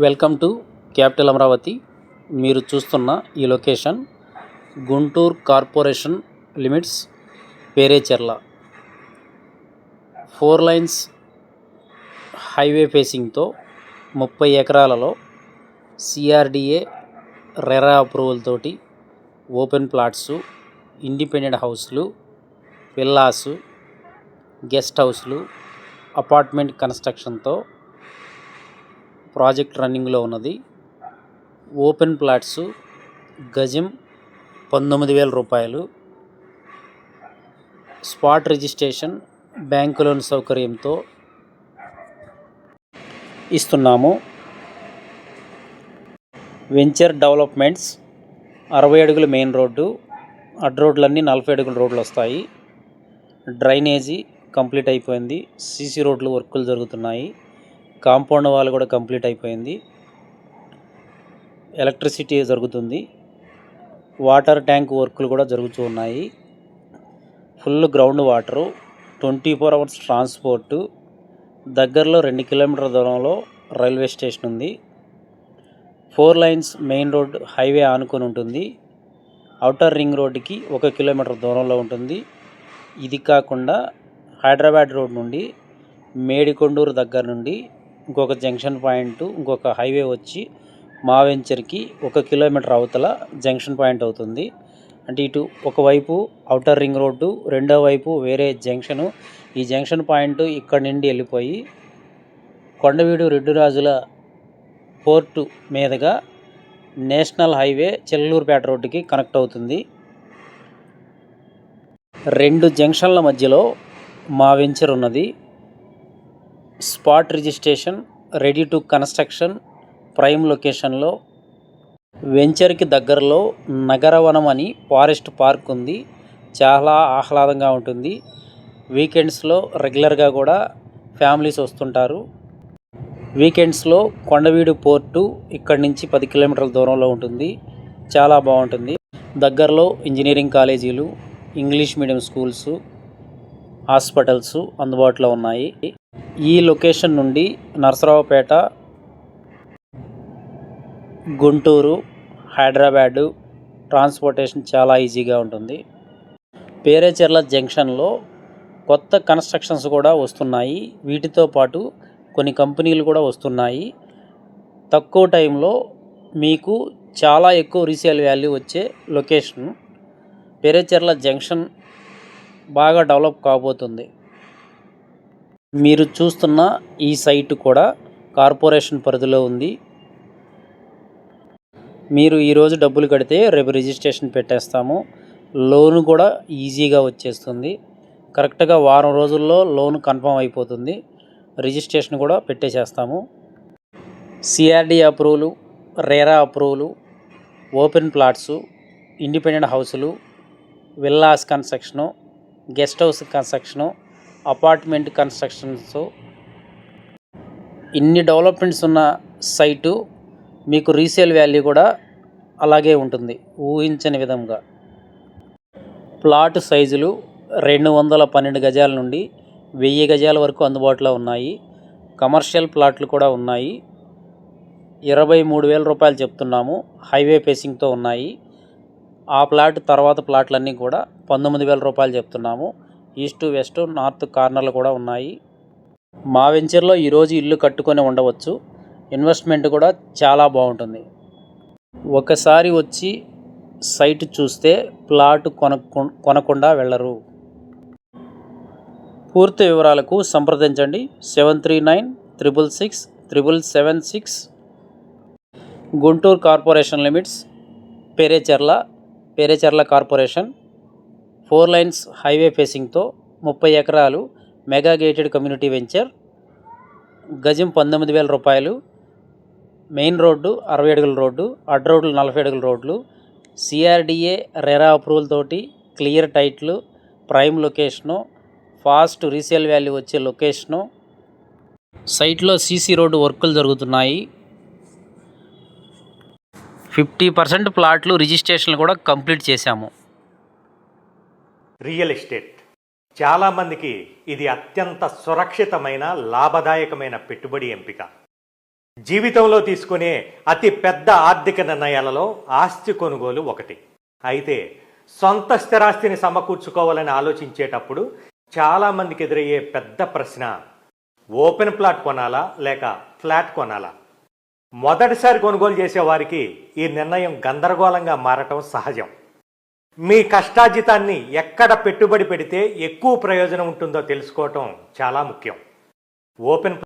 Welcome to capital Amaravati. మీరు చూస్తున్న ఈ location Guntur corporation limits, Perecherla. 4 lines highway ఫేసింగ్తో 30 ఎకరాలలో సిఆర్డిఏ రెరా అప్రూవల్ తోటి ఓపెన్ ప్లాట్సు, ఇండిపెండెంట్ హౌస్లు, విల్లాసు, గెస్ట్ హౌస్లు, అపార్ట్మెంట్ కన్స్ట్రక్షన్తో ప్రాజెక్ట్ రన్నింగ్లో ఉన్నది. ఓపెన్ ప్లాట్సు గజం 19,000 రూపాయలు. స్పాట్ రిజిస్ట్రేషన్, బ్యాంకు లోన్ సౌకర్యంతో ఇస్తున్నాము. వెంచర్ డెవలప్మెంట్స్ 60 అడుగుల మెయిన్ రోడ్డు, అడ్ రోడ్లన్నీ 40 అడుగుల రోడ్లు వస్తాయి. డ్రైనేజీ కంప్లీట్ అయిపోయింది. సీసీ రోడ్లు వర్కులు జరుగుతున్నాయి. కాంపౌండ్ వాల్ కూడా కంప్లీట్ అయిపోయింది. ఎలక్ట్రిసిటీ జరుగుతుంది. వాటర్ ట్యాంక్ వర్కులు కూడా జరుగుతూ ఉన్నాయి. Full ground water, 24 hours transport. దగ్గరలో 2 కిలోమీటర్ల దూరంలో రైల్వే స్టేషన్ ఉంది. 4 లైన్స్ మెయిన్ రోడ్ హైవే ఆనుకొని ఉంటుంది. ఔటర్ రింగ్ రోడ్డుకి 1 కిలోమీటర్ దూరంలో ఉంటుంది. ఇది కాకుండా హైదరాబాద్ రోడ్ నుండి మేడికొండూరు దగ్గర నుండి ఇంకొక జంక్షన్ పాయింట్, ఇంకొక హైవే వచ్చి మా వెంచర్కి 1 కిలోమీటర్ అవతల జంక్షన్ పాయింట్ అవుతుంది. అంటే ఇటు ఒకవైపు ఔటర్ రింగ్ రోడ్డు, రెండో వైపు వేరే జంక్షను. ఈ జంక్షన్ పాయింట్ ఇక్కడ నుండి వెళ్ళిపోయి కొండవీడు రెడ్డిరాజుల పోర్టు మీదుగా నేషనల్ హైవే చెల్లూరుపేట రోడ్డుకి కనెక్ట్ అవుతుంది. 2 జంక్షన్ల మధ్యలో మా వెంచర్ ఉన్నది. Spot registration, ready to construction, prime లొకేషన్లో. వెంచర్కి దగ్గరలో నగరవనం అని ఫారెస్ట్ పార్క్ ఉంది. చాలా ఆహ్లాదంగా ఉంటుంది. వీకెండ్స్లో రెగ్యులర్గా కూడా ఫ్యామిలీస్ వస్తుంటారు. వీకెండ్స్లో కొండవీడు పోర్టు ఇక్కడి నుంచి 10 కిలోమీటర్ల దూరంలో ఉంటుంది. చాలా బాగుంటుంది. దగ్గరలో ఇంజనీరింగ్ కాలేజీలు, ఇంగ్లీష్ మీడియం స్కూల్స్, హాస్పిటల్స్ అందుబాటులో ఉన్నాయి. ఈ లొకేషన్ నుండి నరసరావుపేట, గుంటూరు, హైదరాబాదు ట్రాన్స్పోర్టేషన్ చాలా ఈజీగా ఉంటుంది. పేరేచెర్ల జంక్షన్లో కొత్త కన్స్ట్రక్షన్స్ కూడా వస్తున్నాయి. వీటితో పాటు కొన్ని కంపెనీలు కూడా వస్తున్నాయి. తక్కువ టైంలో మీకు చాలా ఎక్కువ రీసేల్ వాల్యూ వచ్చే లొకేషన్. పేరేచెర్ల జంక్షన్ బాగా డెవలప్ కాబోతుంది. మీరు చూస్తున్న ఈ సైటు కూడా కార్పొరేషన్ పరిధిలో ఉంది. మీరు ఈరోజు డబ్బులు కడితే రేపు రిజిస్ట్రేషన్ పెట్టేస్తాము. లోను కూడా ఈజీగా వచ్చేస్తుంది. కరెక్ట్గా వారం రోజుల్లో లోన్ కన్ఫర్మ్ అయిపోతుంది. రిజిస్ట్రేషన్ కూడా పెట్టేసేస్తాము. CRD approval, RERA approval, open plots, independent హౌసులు, villas construction, guest house construction, apartment constructions, ఇన్ని డెవలప్మెంట్స్ ఉన్న సైటు మీకు రీసేల్ వాల్యూ కూడా అలాగే ఉంటుంది, ఊహించని విధంగా. ప్లాట్ సైజులు 212 గజాల నుండి 1000 గజాల వరకు అందుబాటులో ఉన్నాయి. కమర్షియల్ ప్లాట్లు కూడా ఉన్నాయి. 23,000 రూపాయలు చెప్తున్నాము. హైవే ఫేసింగ్తో ఉన్నాయి. ఆ ప్లాట్ తర్వాత ప్లాట్లన్నీ కూడా 19,000 రూపాయలు చెప్తున్నాము. ఈస్ట్, వెస్ట్, నార్త్ కార్నర్లు కూడా ఉన్నాయి. మా వెంచర్లో ఈరోజు ఇల్లు కట్టుకొని ఉండవచ్చు. ఇన్వెస్ట్మెంట్ కూడా చాలా బాగుంటుంది. ఒకసారి వచ్చి సైట్ చూస్తే ప్లాట్ కొనకుండా వెళ్ళరు. పూర్తి వివరాలకు సంప్రదించండి 7396667776. Guntur corporation limits, Perecherla corporation. 4 lines highway ఫేసింగ్తో 30 ఎకరాలు మెగా గేటెడ్ కమ్యూనిటీ వెంచర్. గజం 19,000 రూపాయలు. మెయిన్ రోడ్డు 60 అడుగుల రోడ్డు, అడ్ రోడ్లు 40 అడుగుల రోడ్లు. సిఆర్డిఏ రెరా అప్రూవల్ తోటి క్లియర్ టైట్లు, prime location, fast resale value వచ్చే లొకేషను. సైట్లో సీసీ రోడ్డు వర్కులు జరుగుతున్నాయి. 50% ప్లాట్లు రిజిస్ట్రేషన్లు కూడా కంప్లీట్ చేశాము. రియల్ ఎస్టేట్ చాలామందికి ఇది అత్యంత సురక్షితమైన, లాభదాయకమైన పెట్టుబడి ఎంపిక. జీవితంలో తీసుకునే అతి పెద్ద ఆర్థిక నిర్ణయాలలో ఆస్తి కొనుగోలు ఒకటి. అయితే సొంత స్థిరాస్తిని సమకూర్చుకోవాలని ఆలోచించేటప్పుడు చాలామందికి ఎదురయ్యే పెద్ద ప్రశ్న, ఓపెన్ ప్లాట్ కొనాలా లేక ఫ్లాట్ కొనాలా? మొదటిసారి కొనుగోలు చేసే వారికి ఈ నిర్ణయం గందరగోళంగా మారటం సహజం. మీ కష్టార్జితాన్ని ఎక్కడ పెట్టుబడి పెడితే ఎక్కువ ప్రయోజనం ఉంటుందో తెలుసుకోవటం చాలా ముఖ్యం. ఓపెన్